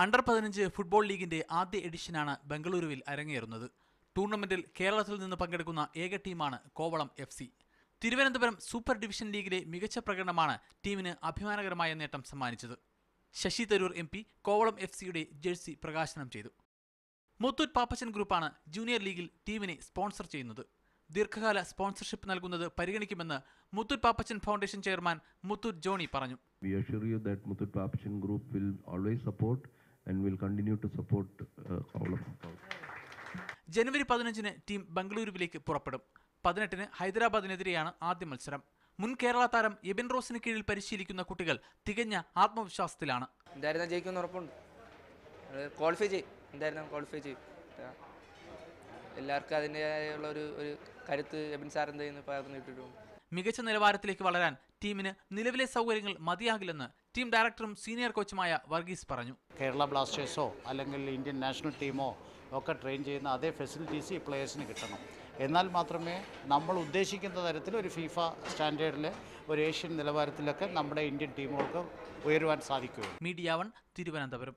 അണ്ടർ-15 football ലീഗിന്റെ ആദ്യ എഡിഷനാണ് ബംഗളൂരുവിൽ അരങ്ങേറുന്നത്. ടൂർണമെന്റിൽ കേരളത്തിൽ നിന്ന് പങ്കെടുക്കുന്ന ഏക ടീമാണ് Kovalam FC. Thiruvananthapuram super division ലീഗിലെ മികച്ച പ്രകടനമാണ് ടീമിന് അഭിമാനകരമായ നേട്ടം സമ്മാനിച്ചത്. ശശി തരൂർ MP കോവളം FCയുടെ ജേഴ്സി പ്രകാശനം ചെയ്തു. മുത്തൂറ്റ് പാപ്പച്ചൻ ഗ്രൂപ്പാണ് ജൂനിയർ ലീഗിൽ ടീമിനെ സ്പോൺസർ ചെയ്യുന്നത്. ദീർഘകാല സ്പോൺസർഷിപ്പ് നൽകുന്നത് പരിഗണിക്കുമെന്ന് മുത്തൂറ്റ് പാപ്പച്ചൻ ഫൗണ്ടേഷൻ ചെയർമാൻ മുത്തൂറ്റ് ജോണി പറഞ്ഞു. We assure you that Muthoot Papachan Group will always support and will continue to support all of us. ജനുവരി 15-ന് ടീം ബംഗളൂരുവിലേക്ക് പുറപ്പെടും. 18-ന് ഹൈദരാബാദിനെതിരെയാണ് ആദ്യ മത്സരം. മുൻ കേരള താരം എബിൻ റോസിന് കീഴിൽ പരിശീലിക്കുന്ന കുട്ടികൾ തികഞ്ഞ ആത്മവിശ്വാസത്തിലാണ്. എല്ലാവർക്കും അതിൻ്റെതായുള്ള ഒരു കരുത്ത് എബിൻ സാർ എന്തെന്ന് പകർന്നിട്ടുണ്ട്. മികച്ച നിലവാരത്തിലേക്ക് വളരാൻ ടീമിന് നിലവിലെ സൗകര്യങ്ങൾ മതിയാകില്ലെന്ന് ടീം ഡയറക്ടറും സീനിയർ കോച്ചുമായ വർഗീസ് പറഞ്ഞു. കേരള ബ്ലാസ്റ്റേഴ്സോ അല്ലെങ്കിൽ ഇന്ത്യൻ നാഷണൽ ടീമോ ഒക്കെ ട്രെയിൻ ചെയ്യുന്ന അതേ ഫെസിലിറ്റീസ് ഈ പ്ലേയേഴ്സിന് കിട്ടണം. എന്നാൽ മാത്രമേ നമ്മൾ ഉദ്ദേശിക്കുന്ന തരത്തിൽ ഒരു ഫിഫ സ്റ്റാൻഡേർഡിൽ ഒരു ഏഷ്യൻ നിലവാരത്തിലൊക്കെ നമ്മുടെ ഇന്ത്യൻ ടീമുകൾക്ക് ഉയരുവാൻ സാധിക്കൂ. മീഡിയ 1 തിരുവനന്തപുരം.